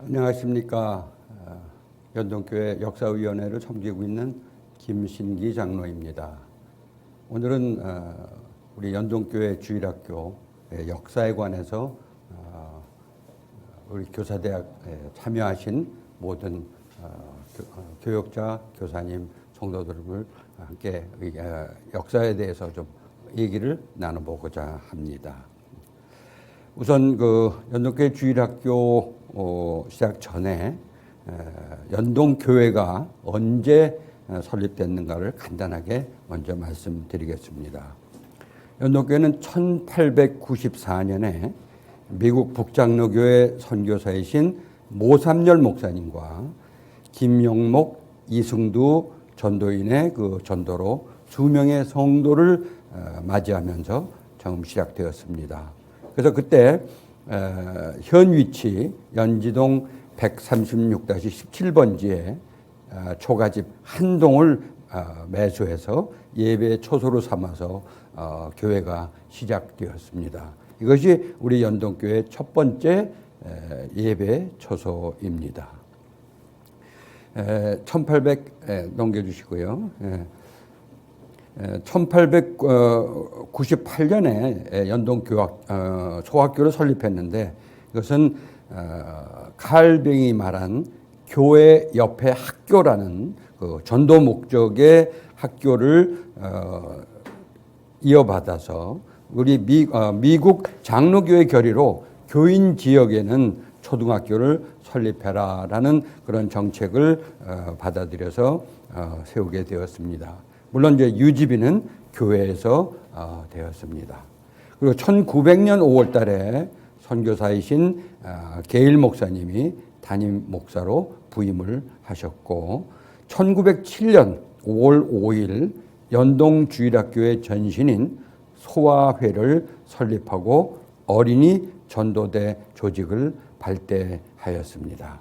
안녕하십니까. 연동교회 역사위원회를 섬기고 있는 김신기 장로입니다. 오늘은 우리 연동교회 주일학교의 역사에 관해서 우리 교사대학에 참여하신 모든 교역자, 교사님, 성도들을 함께 역사에 대해서 좀 얘기를 나눠보고자 합니다. 우선 그 연동교회 주일학교 시작 전에 연동교회가 언제 설립됐는가를 간단하게 먼저 말씀드리겠습니다. 연동교회는 1894년에 미국 북장로교회 선교사이신 모삼열 목사님과 김영목, 이승두 전도인의 그 전도로 수명의 성도를 맞이하면서 처음 시작되었습니다. 그래서 그때 현 위치 연지동 136-17번지에 초가집 한 동을 매수해서 예배 초소로 삼아서 교회가 시작되었습니다. 이것이 우리 연동교회 첫 번째 예배 초소입니다. 1800 넘겨주시고요. 1898년에 연동소학교를 설립했는데 이것은 칼뱅이 말한 교회 옆에 학교라는 그 전도 목적의 학교를 이어받아서 우리 미국 장로교회 결의로 교인 지역에는 초등학교를 설립해라라는 그런 정책을 받아들여서 세우게 되었습니다. 물론 이제 유지비는 교회에서 되었습니다. 그리고 1900년 5월 달에 선교사이신 게일 목사님이 담임 목사로 부임을 하셨고 1907년 5월 5일 연동주일학교의 전신인 소아회를 설립하고 어린이 전도대 조직을 발대하였습니다.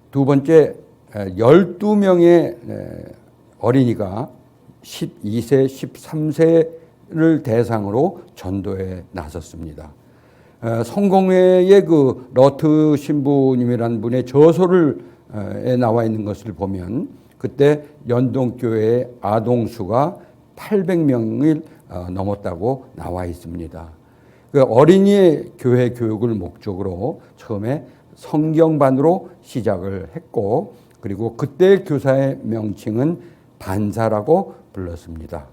두 번째 12명의 어린이가 12세, 13세를 대상으로 전도에 나섰습니다. 성공회의 그 러트 신부님이라는 분의 저서에 나와 있는 것을 보면 그때 연동교회의 아동수가 800명을 넘었다고 나와 있습니다. 그 어린이의 교회 교육을 목적으로 처음에 성경반으로 시작을 했고 그리고 그때 교사의 명칭은 반사라고 불렀습니다.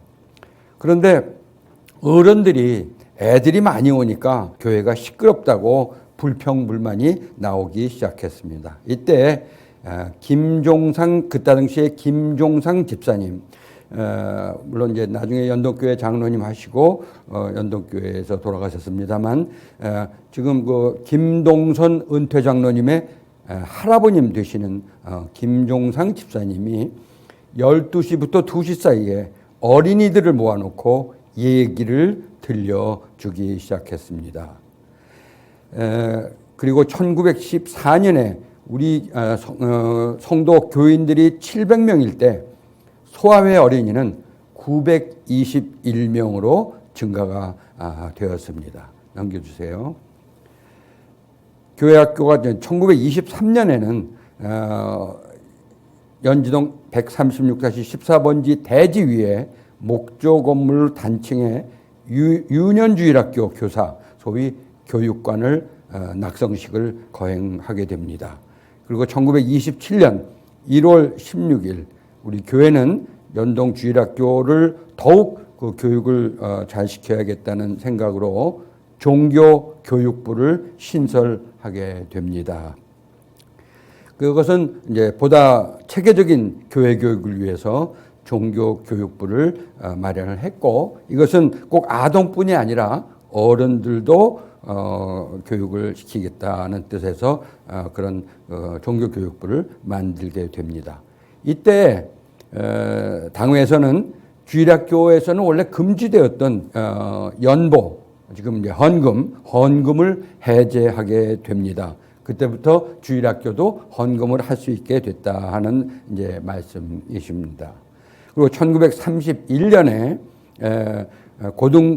그런데 어른들이 애들이 많이 오니까 교회가 시끄럽다고 불평불만이 나오기 시작했습니다. 이때 김종상 그때 당시에 김종상 집사님 물론 이제 나중에 연동교회 장로님 하시고 연동교회에서 돌아가셨습니다만 지금 그 김동선 은퇴 장로님의 할아버님 되시는 김종상 집사님이 12시부터 2시 사이에 어린이들을 모아놓고 얘기를 들려주기 시작했습니다. 그리고 1914년에 우리 성도 교인들이 700명일 때 소아회 어린이는 921명으로 증가가 되었습니다. 넘겨주세요. 교회학교가 1923년에는 연지동 136-14번지 대지 위에 목조 건물 단층에 유년주일학교 교사, 소위 교육관을 낙성식을 거행하게 됩니다. 그리고 1927년 1월 16일 우리 교회는 연동주일학교를 더욱 그 교육을 잘 시켜야겠다는 생각으로 종교교육부를 신설하게 됩니다. 그것은 이제 보다 체계적인 교회 교육을 위해서 종교교육부를 마련을 했고 이것은 꼭 아동뿐이 아니라 어른들도 교육을 시키겠다는 뜻에서 그런 종교교육부를 만들게 됩니다. 이때 당회에서는 주일학교에서는 원래 금지되었던 연보 지금 이제 헌금을 해제하게 됩니다. 그때부터 주일학교도 헌금을 할 수 있게 됐다 하는 이제 말씀이십니다. 그리고 1931년에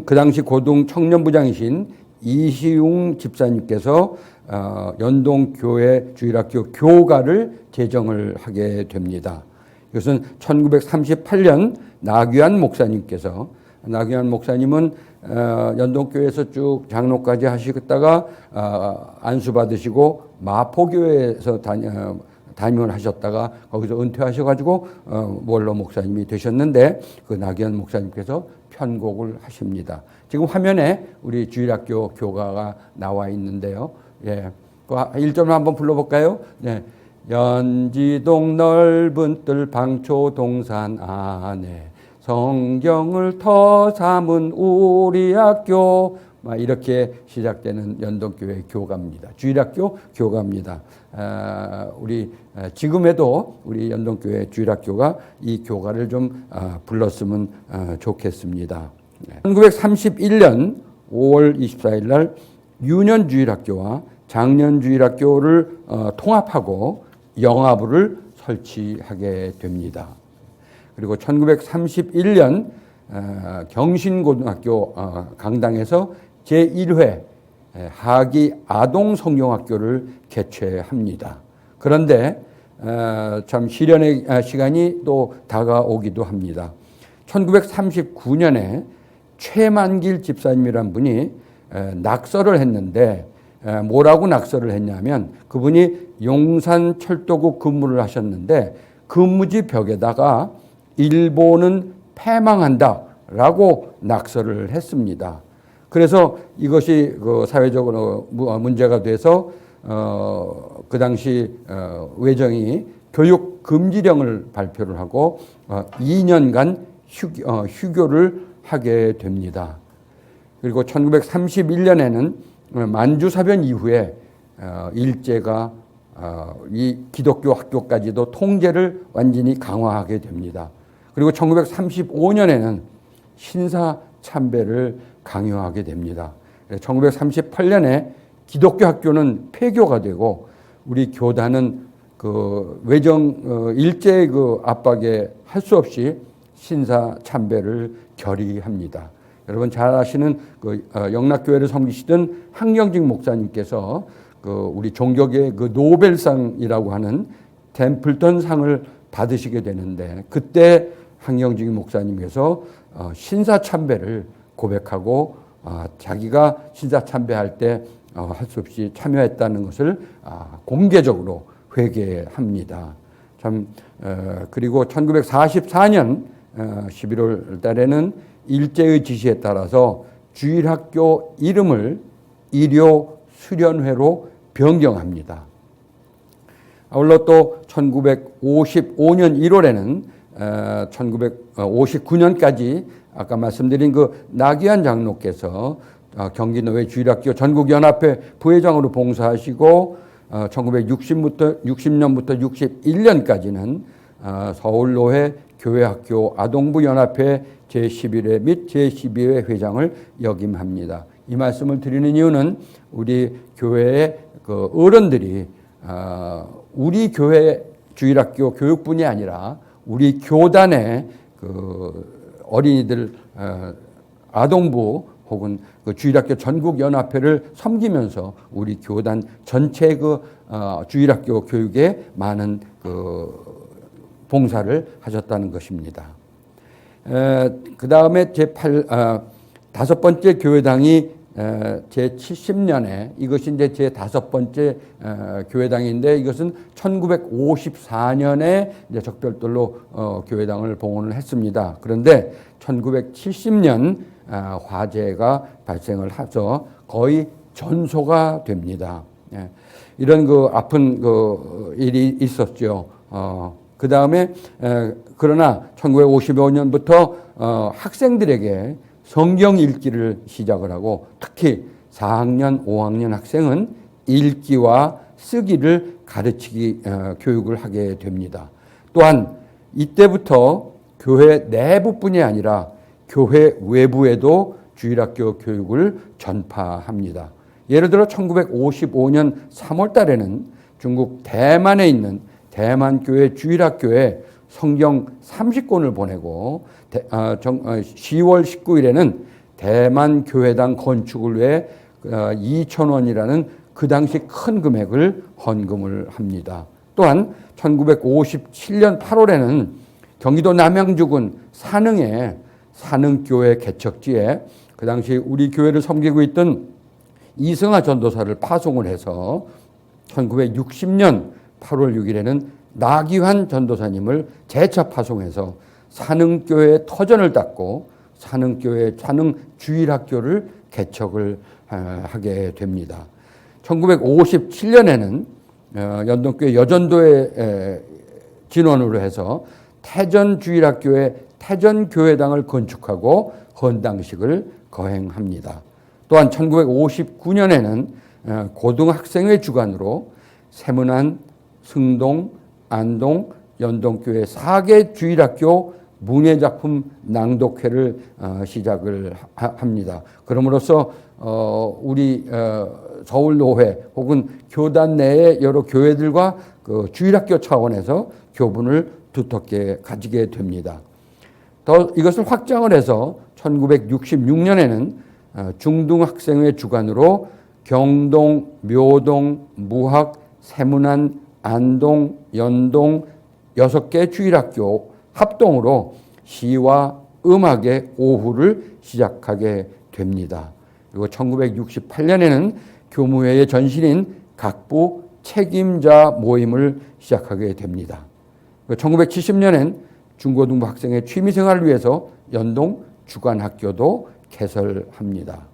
그 당시 고등 청년부장이신 이시웅 집사님께서 연동교회 주일학교 교가를 제정을 하게 됩니다. 이것은 1938년 나귀환 목사님께서, 나귀환 목사님은 연동교회에서 쭉 장로까지 하시다가 안수받으시고 마포교회에서 담임을 하셨다가 거기서 은퇴하셔가지고 원로 목사님이 되셨는데, 그 나귀환 목사님께서 편곡을 하십니다. 지금 화면에 우리 주일학교 교가가 나와 있는데요. 예, 그 1절 한번 불러볼까요? 네. 연지동 넓은 뜰 방초 동산 안에 성경을 터 삼은 우리 학교, 이렇게 시작되는 연동교회 교가입니다. 주일학교 교가입니다. 우리 지금에도 우리 연동교회 주일학교가 이 교가를 좀 불렀으면 좋겠습니다. 1931년 5월 24일 날 유년주일학교와 장년주일학교를 통합하고 영화부를 설치하게 됩니다. 그리고 1931년 경신고등학교 강당에서 제1회 하기 아동성경학교를 개최합니다. 그런데 참 시련의 시간이 또 다가오기도 합니다. 1939년에 최만길 집사님이란 분이 낙서를 했는데, 뭐라고 낙서를 했냐면, 그분이 용산철도국 근무를 하셨는데 근무지 벽에다가 일본은 패망한다라고 낙서를 했습니다. 그래서 이것이 그 사회적으로 문제가 돼서 그 당시 외정이 교육 금지령을 발표를 하고 2년간 휴교를 하게 됩니다. 그리고 1931년에는 만주사변 이후에 일제가 이 기독교 학교까지도 통제를 완전히 강화하게 됩니다. 그리고 1935년에는 신사 참배를 강요하게 됩니다. 1938년에 기독교 학교는 폐교가 되고 우리 교단은 그 외정 일제의 그 압박에 할 수 없이 신사 참배를 결의합니다. 여러분 잘 아시는 그 영락교회를 섬기시던 항영직 목사님께서 그 우리 종교계의 그 노벨상이라고 하는 템플턴 상을 받으시게 되는데, 그때 항영직 목사님께서 신사 참배를 고백하고 자기가 신사 참배할 때 할 수 없이 참여했다는 것을 공개적으로 회개합니다. 참 그리고 1944년 11월 달에는 일제의 지시에 따라서 주일학교 이름을 일요수련회로 변경합니다. 아울러 또 1955년 1월에는 1959년까지 아까 말씀드린 그 나귀환 장로께서 경기노회 주일학교 전국연합회 부회장으로 봉사하시고 1960년부터 61년까지는 서울노회 교회학교 아동부 연합회 제11회 및 제12회 회장을 역임합니다. 이 말씀을 드리는 이유는 우리 교회의 그 어른들이 우리 교회 주일학교 교육뿐이 아니라 우리 교단의 그 어린이들 아동부 혹은 그 주일학교 전국연합회를 섬기면서 우리 교단 전체 그 주일학교 교육에 많은 그 봉사를 하셨다는 것입니다. 그 다음에 다섯 번째 교회당이 제70년에 이것이 이제 제 다섯 번째 교회당인데, 이것은 1954년에 이제 적별들로 교회당을 봉헌을 했습니다. 그런데 1970년 화재가 발생을 해서 거의 전소가 됩니다. 이런 그 아픈 그 일이 있었죠. 그 다음에 그러나 1955년부터 학생들에게 성경 읽기를 시작을 하고, 특히 4학년, 5학년 학생은 읽기와 쓰기를 가르치기 교육을 하게 됩니다. 또한 이때부터 교회 내부뿐이 아니라 교회 외부에도 주일학교 교육을 전파합니다. 예를 들어 1955년 3월 달에는 중국 대만에 있는 대만교회 주일학교에 성경 30권을 보내고 10월 19일에는 대만교회당 건축을 위해 2,000원이라는 그 당시 큰 금액을 헌금을 합니다. 또한 1957년 8월에는 경기도 남양주군 산흥의 산흥교회 개척지에 그 당시 우리 교회를 섬기고 있던 이승하 전도사를 파송을 해서 1960년 8월 6일에는 나기환 전도사님을 재차 파송해서 산흥교회 터전을 닦고 산흥교회 산흥주일학교를 개척을 하게 됩니다. 1957년에는 연동교회 여전도에 진원으로 해서 태전주일학교에 태전교회당을 건축하고 헌당식을 거행합니다. 또한 1959년에는 고등학생회 주관으로 세문안, 승동, 안동, 연동교회 4개 주일학교 문예작품 낭독회를 시작을 합니다. 그럼으로써 우리 서울노회 혹은 교단 내의 여러 교회들과 그 주일학교 차원에서 교분을 두텁게 가지게 됩니다. 더 이것을 확장을 해서 1966년에는 중등학생회 주관으로 경동, 묘동, 무학, 세문안, 안동, 연동 6개 주일학교 합동으로 시와 음악의 오후를 시작하게 됩니다. 그리고 1968년에는 교무회의 전신인 각부 책임자 모임을 시작하게 됩니다. 1970년엔 중고등부 학생의 취미생활을 위해서 연동 주간학교도 개설합니다.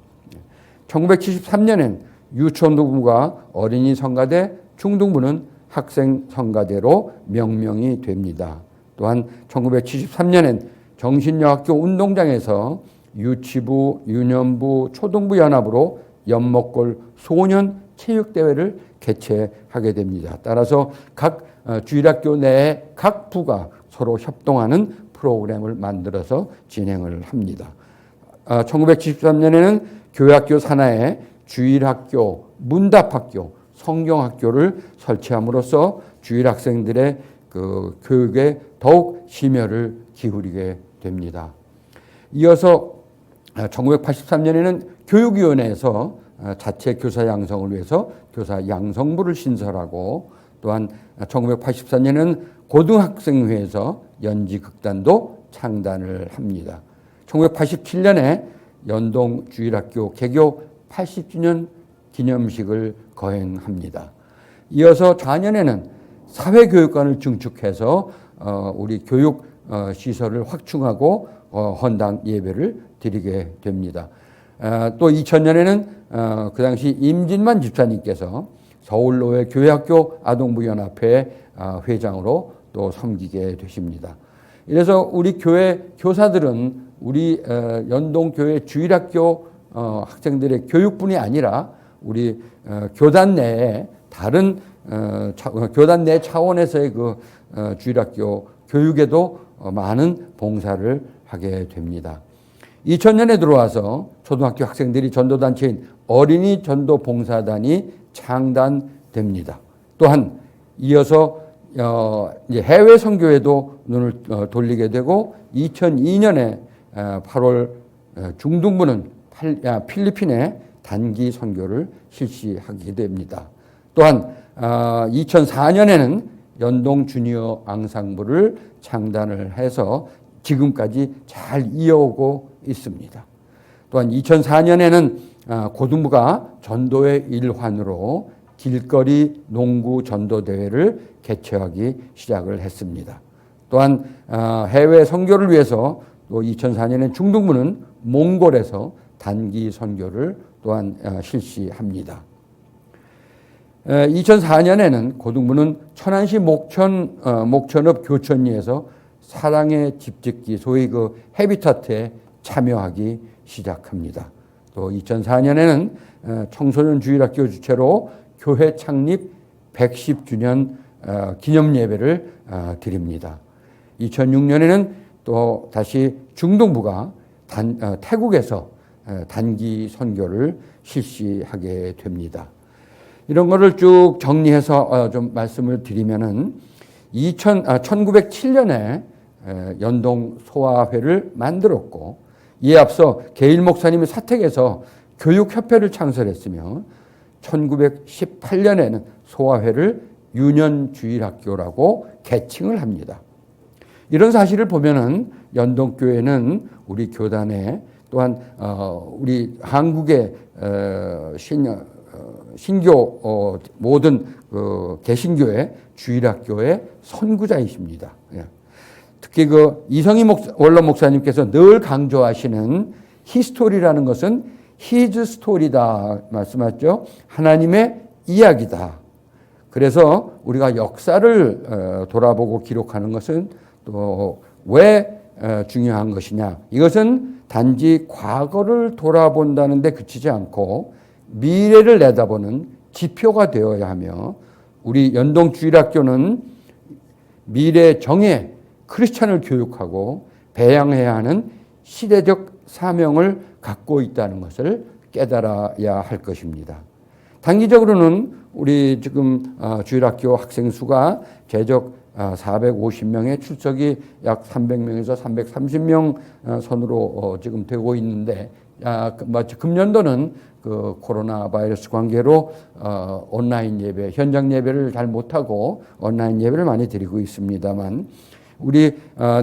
1973년엔 유치원부가 어린이 성가대, 중등부는 학생 성가대로 명명이 됩니다. 또한 1973년엔 정신여학교 운동장에서 유치부, 유년부, 초등부 연합으로 연목골 소년 체육대회를 개최하게 됩니다. 따라서 각 주일학교 내에 각 부가 서로 협동하는 프로그램을 만들어서 진행을 합니다. 1973년에는 교회학교 산하에 주일학교, 문답학교, 성경학교를 설치함으로써 주일학생들의 그 교육에 더욱 심혈을 기울이게 됩니다. 이어서 1983년에는 교육위원회에서 자체 교사 양성을 위해서 교사 양성부를 신설하고 또한 1984년에는 고등학생회에서 연지극단도 창단을 합니다. 1987년에 연동주일학교 개교 80주년 기념식을 거행합니다. 이어서 좌년에는 사회교육관을 증축해서 우리 교육 시설을 확충하고 헌당 예배를 드리게 됩니다. 또 2000년에는 그 당시 임진만 집사님께서 서울노회 교회학교 아동부연합회 회장으로 또 섬기게 되십니다. 이래서 우리 교회 교사들은 우리 연동교회 주일학교 학생들의 교육뿐이 아니라 우리 교단 내에 다른 교단 내 차원에서의 그 주일학교 교육에도 많은 봉사를 하게 됩니다. 2000년에 들어와서 초등학교 학생들이 전도단체인 어린이 전도봉사단이 창단됩니다. 또한 이어서 이제 해외 선교에도 눈을 돌리게 되고 2002년에 8월 중등부는 필리핀에 단기 선교를 실시하게 됩니다. 또한 2004년에는 연동 주니어 앙상블을 창단을 해서 지금까지 잘 이어오고 있습니다. 또한 2004년에는 고등부가 전도의 일환으로 길거리 농구 전도대회를 개최하기 시작을 했습니다. 또한 해외 선교를 위해서 또 2004년에 중등부는 몽골에서 단기 선교를 또한 실시합니다. 2004년에는 고등부는 천안시 목천읍 교천리에서 사랑의 집짓기 소위 그 해비타트에 참여하기 시작합니다. 또 2004년에는 청소년 주일학교 주최로 교회 창립 110주년 기념 예배를 드립니다. 2006년에는 또 다시 중등부가 태국에서 단기 선교를 실시하게 됩니다. 이런 거를 쭉 정리해서 좀 말씀을 드리면은 1907년에 연동 소아회를 만들었고 이에 앞서 계일 목사님이 사택에서 교육협회를 창설했으며 1918년에는 소아회를 유년주일학교라고 개칭을 합니다. 이런 사실을 보면은 연동교회는 우리 교단에 또한 우리 한국의 신교 모든 개신교회 주일학교의 선구자이십니다. 특히 이성희 원로 목사님께서 늘 강조하시는 히스토리라는 것은 히즈 스토리다 말씀하셨죠. 하나님의 이야기다. 그래서 우리가 역사를 돌아보고 기록하는 것은 또 왜 중요한 것이냐. 이것은 단지 과거를 돌아본다는 데 그치지 않고 미래를 내다보는 지표가 되어야 하며 우리 연동주일학교는 미래 정예 크리스찬을 교육하고 배양해야 하는 시대적 사명을 갖고 있다는 것을 깨달아야 할 것입니다. 단기적으로는 우리 지금 주일학교 학생 수가 제적 450명의 출석이 약 300명에서 330명 선으로 지금 되고 있는데 금년도는 그 코로나 바이러스 관계로 온라인 예배, 현장 예배를 잘 못하고 온라인 예배를 많이 드리고 있습니다만 우리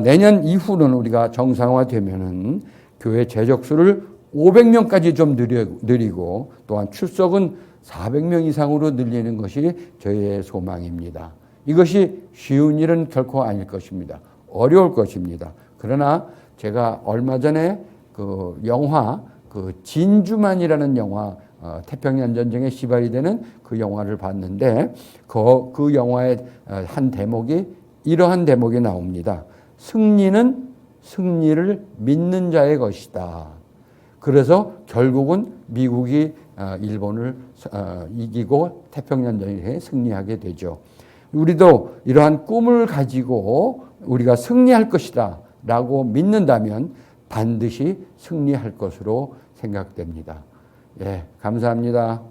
내년 이후는 우리가 정상화되면은 교회 재적수를 500명까지 좀 늘리고 또한 출석은 400명 이상으로 늘리는 것이 저희의 소망입니다. 이것이 쉬운 일은 결코 아닐 것입니다. 어려울 것입니다. 그러나 제가 얼마 전에 그 영화 진주만이라는 영화 태평양 전쟁에 시발이 되는 그 영화를 봤는데 그 영화의 한 대목이 이러한 대목이 나옵니다. 승리는 승리를 믿는 자의 것이다. 그래서 결국은 미국이 일본을 이기고 태평양 전쟁에 승리하게 되죠. 우리도 이러한 꿈을 가지고 우리가 승리할 것이다 라고 믿는다면 반드시 승리할 것으로 생각됩니다. 예, 감사합니다.